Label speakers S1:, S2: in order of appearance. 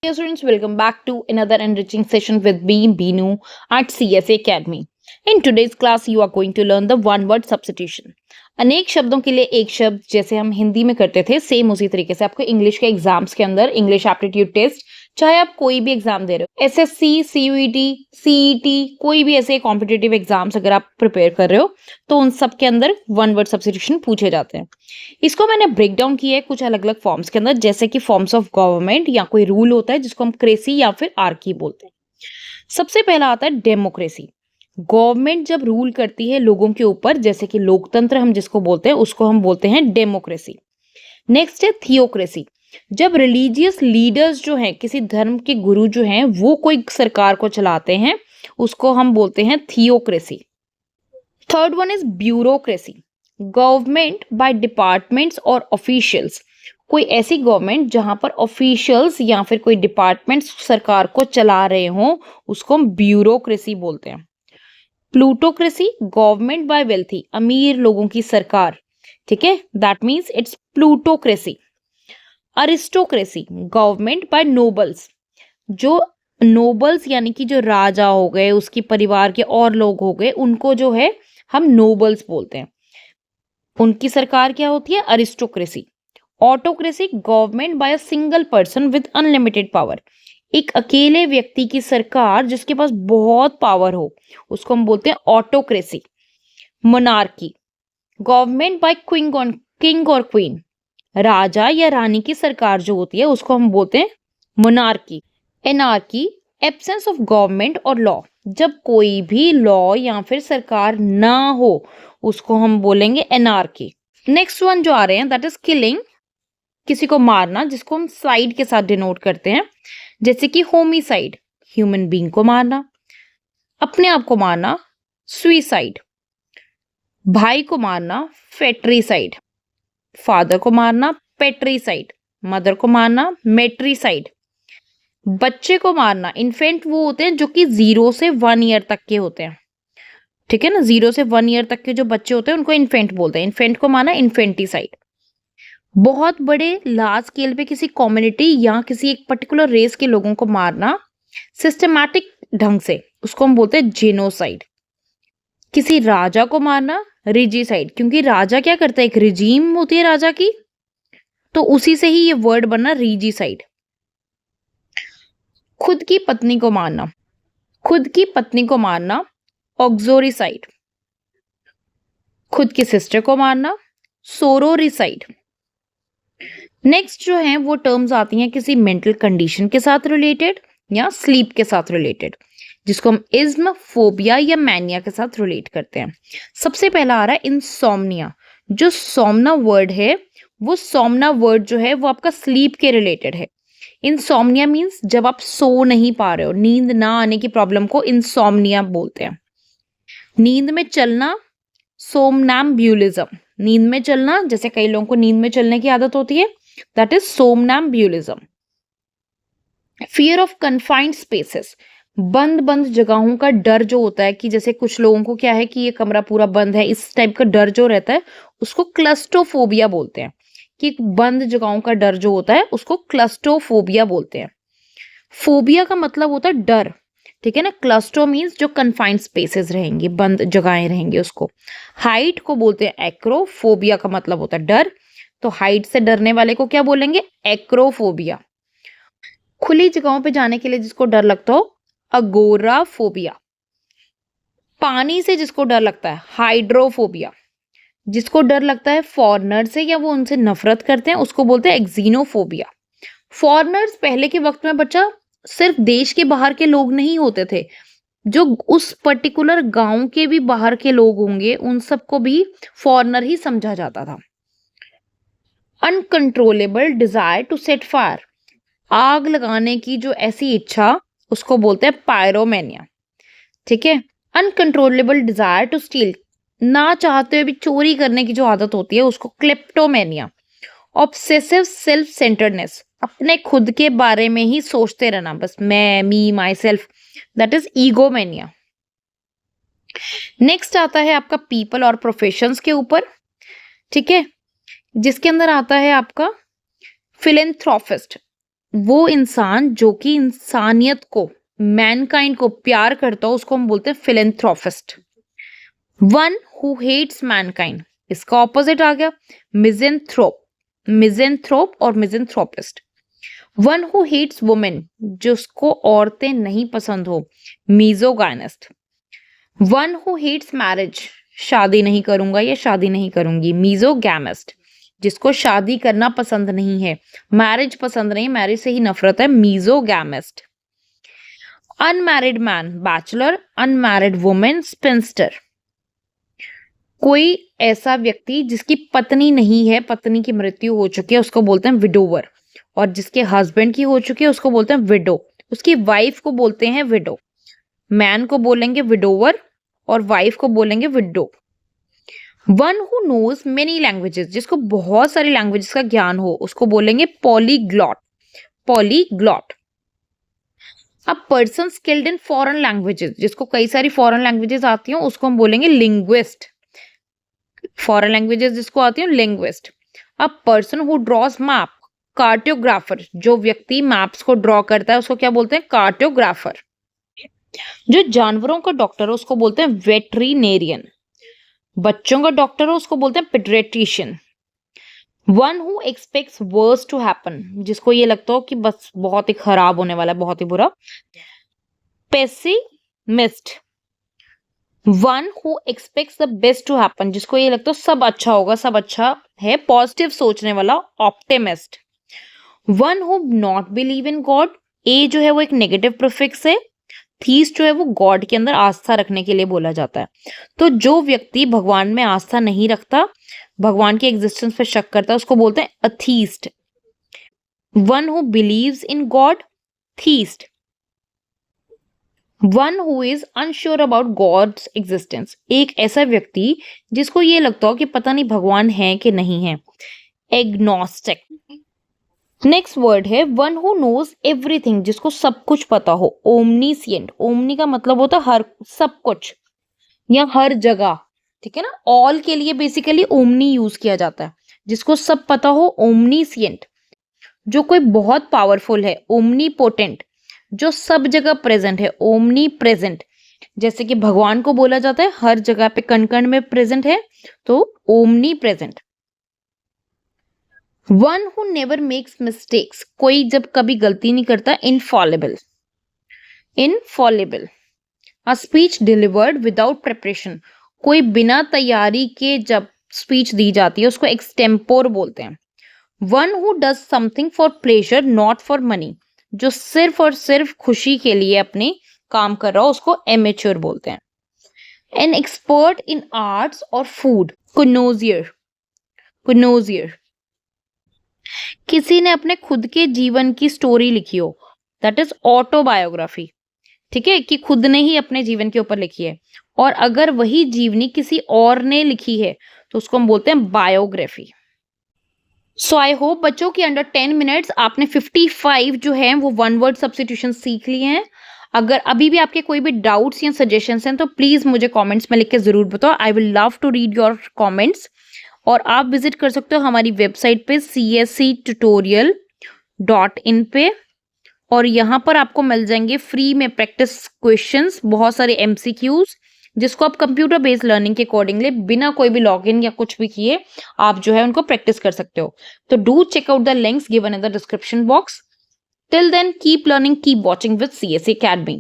S1: Dear students, welcome back to another enriching session with me, Binu, at CFA Academy. In today's class, you are going to learn the one-word substitution. अनेक शब्दों के लिए एक शब्द, जैसे हम हिंदी में करते थे, सेम उसी तरीके से आपको इंग्लिश के एग्जाम्स के अंदर इंग्लिश एप्टीट्यूड टेस्ट, चाहे आप कोई भी एग्जाम दे रहे हो, एसएससी, सीयूईटी, सीईटी, कोई भी ऐसे कॉम्पिटिटिव एग्जाम्स अगर आप प्रिपेयर कर रहे हो, तो उन सब के अंदर वन वर्ड सब्स्टिट्यूशन पूछे जाते हैं। इसको मैंने ब्रेक डाउन किया है कुछ अलग अलग फॉर्म्स के अंदर, जैसे कि फॉर्म्स ऑफ गवर्नमेंट या कोई रूल होता है जिसको हम क्रेसी या फिर आर्की बोलते हैं। सबसे पहला आता है डेमोक्रेसी। गवर्नमेंट जब रूल करती है लोगों के ऊपर, जैसे कि लोकतंत्र हम जिसको बोलते हैं, उसको हम बोलते हैं डेमोक्रेसी। नेक्स्ट है थियोक्रेसी। जब रिलीजियस लीडर्स जो हैं, किसी धर्म के गुरु जो हैं, वो कोई सरकार को चलाते हैं, उसको हम बोलते हैं theocracy. Third one is bureaucracy. Government by departments और ऑफिशियल्स। कोई ऐसी गवर्नमेंट जहां पर ऑफिशियल्स या फिर कोई डिपार्टमेंट्स सरकार को चला रहे हों, उसको हम ब्यूरोक्रेसी बोलते हैं। प्लूटोक्रेसी, गवर्नमेंट बाय वेल्थी, अमीर लोगों की सरकार, ठीक है, that means it's plutocracy. Aristocracy, government by nobles. जो नोबल्स यानी कि जो राजा हो गए, उसके परिवार के और लोग हो गए, उनको जो है हम नोबल्स बोलते हैं। उनकी सरकार क्या होती है? Aristocracy. Autocracy, government by a single person with unlimited power. एक अकेले व्यक्ति की सरकार जिसके पास बहुत पावर हो, उसको हम बोलते हैं autocracy. Monarchy, government by king और क्वीन। राजा या रानी की सरकार जो होती है, उसको हम बोलते हैं monarchy. Anarchy, absence of government और लॉ। जब कोई भी लॉ या फिर सरकार ना हो, उसको हम बोलेंगे एनार्की। नेक्स्ट वन जो आ रहे हैं, दैट इज किलिंग, किसी को मारना, जिसको हम साइड के साथ डिनोट करते हैं, जैसे कि होमिसाइड, ह्यूमन बीइंग को मारना, अपने आप को मारना, सुइसाइड, भाई को मारना, फेट्रीसाइड, फादर को मारना, पेट्रीसाइड, मदर को मारना, मेट्रीसाइड, बच्चे को मारना, इन्फेंट वो होते हैं जो कि 0 से 1 ईयर तक के होते हैं, ठीक है ना, 0 से 1 ईयर तक के जो बच्चे होते हैं उनको इन्फेंट बोलते हैं। इन्फेंट को मारना, इन्फेंटिसाइड। बहुत बड़े लार्ज स्केल पे किसी कम्युनिटी या किसी एक पर्टिकुलर रेस के लोगों को मारना सिस्टमैटिक ढंग से, उसको हम बोलते हैं जेनोसाइड। किसी राजा को मारना, रिजीसाइड, क्योंकि राजा क्या करता है, एक रिजीम होती है राजा की, तो उसी से ही ये वर्ड बना रिजीसाइड। खुद की पत्नी को मारना, खुद की पत्नी को मारना, ऑक्सोरिसाइड। खुद की सिस्टर को मारना, सोरोरिसाइड। नेक्स्ट जो है वो टर्म्स आती हैं किसी मेंटल कंडीशन के साथ रिलेटेड या स्लीप के साथ रिलेटेड, जिसको हम इज्म, फोबिया या मैनिया के साथ रिलेट करते हैं। सबसे पहला आ रहा है इंसोम्निया। जो सोमना वर्ड है, वो सोमना वर्ड जो है वो आपका स्लीप के रिलेटेड है। इंसोम्निया मीन्स जब आप सो नहीं पा रहे हो, नींद ना आने की प्रॉब्लम को इंसोम्निया बोलते हैं। नींद में चलना, सोमनैम्ब्यूलिज्म, नींद में चलना, जैसे कई लोगों को नींद में चलने की आदत होती है, that is somnambulism. Fear of confined spaces, बंद बंद जगहों का डर जो होता है, कि जैसे कुछ लोगों को क्या है कि ये कमरा पूरा बंद है, इस टाइप का डर जो रहता है उसको क्लस्ट्रोफोबिया बोलते हैं। कि बंद जगहों का डर जो होता है उसको क्लस्ट्रोफोबिया बोलते हैं। फोबिया का मतलब होता है डर, ठीक है ना। क्लस्ट्रो मीन्स जो कन्फाइंड स्पेसेस रहेंगे, बंद जगहें रहेंगी, उसको। हाइट को बोलते हैं एक्रो, फोबिया का मतलब होता है डर, तो हाइट से डरने वाले को क्या बोलेंगे? एक्रोफोबिया। खुली जगहों पे जाने के लिए जिसको डर लगता हो, अगोराफोबिया। पानी से जिसको डर लगता है, हाइड्रोफोबिया। जिसको डर लगता है फॉरेनर से या वो उनसे नफरत करते हैं, उसको बोलते हैं एक्जीनोफोबिया। फॉरेनर्स पहले के वक्त में बच्चा सिर्फ देश के बाहर के लोग नहीं होते थे, जो उस पर्टिकुलर गांव के भी बाहर के लोग होंगे, उन सबको भी फॉरेनर ही समझा जाता था। Uncontrollable desire to set fire, आग लगाने की जो ऐसी इच्छा, उसको बोलते हैं पायरोमेनिया, ठीक है। अनकंट्रोलेबल डिजायर टू स्टील, ना चाहते हुए भी चोरी करने की जो आदत होती है, उसको क्लेप्टोमेनिया। ऑब्सेसिव सेल्फ सेंटर्डनेस, अपने खुद के बारे में ही सोचते रहना, बस मैं, me, myself, that is egomania. Next आता है आपका पीपल और प्रोफेशंस के ऊपर, ठीक है, जिसके अंदर आता है आपका फिलेंथ्रोपिस्ट, वो इंसान जो कि इंसानियत को, मैनकाइंड को प्यार करता हो, उसको हम बोलते हैं philanthropist. One who hates mankind, इसका ऑपोजिट आ गया मिज़ेंथ्रोप, मिज़ेंथ्रोप और misanthropist. One who hates women, जिसको औरतें नहीं पसंद हो, misogynist. One who hates marriage, शादी नहीं करूंगा या शादी नहीं करूंगी, मीज़ोगैमिस्ट। जिसको शादी करना पसंद नहीं है, मैरिज पसंद नहीं, मैरिज से ही नफरत है, misogamist. Unmarried man, bachelor. Unmarried women, spinster. कोई ऐसा व्यक्ति जिसकी पत्नी नहीं है, पत्नी की मृत्यु हो चुकी है, उसको बोलते हैं विडोवर। और जिसके हस्बैंड की हो चुकी है, उसको बोलते हैं विडो। उसकी वाइफ को बोलते हैं विडो। मैन को बोलेंगे विडोवर और वाइफ को बोलेंगे widow. One who knows many languages, जिसको बहुत सारी लैंग्वेजेस का ज्ञान हो, उसको बोलेंगे polyglot, polyglot. A person skilled in foreign languages, जिसको कई सारी फॉरेन लैंग्वेजेस आती हैं, उसको हम बोलेंगे लिंग्विस्ट। फॉरेन लैंग्वेजेस जिसको आती हैं, linguist. A person who draws map, cartographer. जो व्यक्ति मैप्स को ड्रॉ करता है उसको क्या बोलते हैं, कार्टोग्राफर। जो जानवरों का डॉक्टर है उसको बोलते हैं वेटरिनेरियन। बच्चों का डॉक्टर हो उसको बोलते हैं paediatrician. One who expects worse to happen, जिसको ये लगता हो कि बस बहुत ही खराब होने वाला है, बहुत ही बुरा, pessimist. One who expects the best to happen, जिसको ये लगता हो सब अच्छा होगा, सब अच्छा है, पॉजिटिव सोचने वाला, optimist. One who not believe in God, a जो है वो एक नेगेटिव प्रीफिक्स है, थीस्ट जो है वो गॉड के अंदर आस्था रखने के लिए बोला जाता है। तो जो व्यक्ति भगवान में आस्था नहीं रखता, भगवान के एग्जिस्टेंस पे शक करता है, उसको बोलते हैं atheist. One who believes in God, theist. One who is unsure about God's existence, एक ऐसा व्यक्ति जिसको ये लगता हो कि पता नहीं भगवान है कि नहीं है, एग्नोस्टिक। नेक्स्ट वर्ड है वन हु नोज एवरीथिंग, जिसको सब कुछ पता हो, ओमनीसिएंट। ओमनी का मतलब होता है हर, सब कुछ या हर जगह, ठीक है ना। ऑल के लिए बेसिकली ओमनी यूज किया जाता है, जिसको सब पता हो, ओमनीसिएंट। जो कोई बहुत पावरफुल है, ओमनीपोटेंट। जो सब जगह प्रेजेंट है, ओमनी प्रेजेंट। जैसे कि भगवान को बोला जाता है हर जगह पे कण कण में प्रेजेंट है, तो omni present. One who never makes mistakes, कोई जब कभी गलती नहीं करता, infallible, infallible. A speech delivered without preparation, कोई बिना तैयारी के जब स्पीच दी जाती है उसको एक्सटेम्पोर बोलते हैं। One who does something for pleasure not for money, जो सिर्फ और सिर्फ खुशी के लिए अपने काम कर रहा हो, उसको एमेच्योर बोलते हैं। एन एक्सपर्ट इन आर्ट्स और फूड, कुनोजियर, कुनोजियर। किसी ने अपने खुद के जीवन की स्टोरी लिखी हो, दैट इज ऑटोबायोग्राफी, ठीक है, कि खुद ने ही अपने जीवन के ऊपर लिखी है। और अगर वही जीवनी किसी और ने लिखी है तो उसको हम बोलते हैं बायोग्राफी। सो आई होप बच्चों की अंडर 10 मिनट्स आपने 55 जो है वो वन वर्ड सब्स्टिट्यूशन सीख लिए हैं। अगर अभी भी आपके कोई भी डाउट्स या सजेशंस हैं तो प्लीज मुझे कमेंट्स में लिख के जरूर बताओ, I will love to read your comments. और आप विजिट कर सकते हो हमारी वेबसाइट पे csctutorial.in पे, और यहाँ पर आपको मिल जाएंगे फ्री में प्रैक्टिस क्वेश्चंस, बहुत सारे MCQs, जिसको आप कंप्यूटर बेस्ड लर्निंग के अकॉर्डिंगली बिना कोई भी लॉगिन या कुछ भी किए आप जो है उनको प्रैक्टिस कर सकते हो। तो do check out the links given in the description box. Till then keep learning, keep watching with CSE Academy।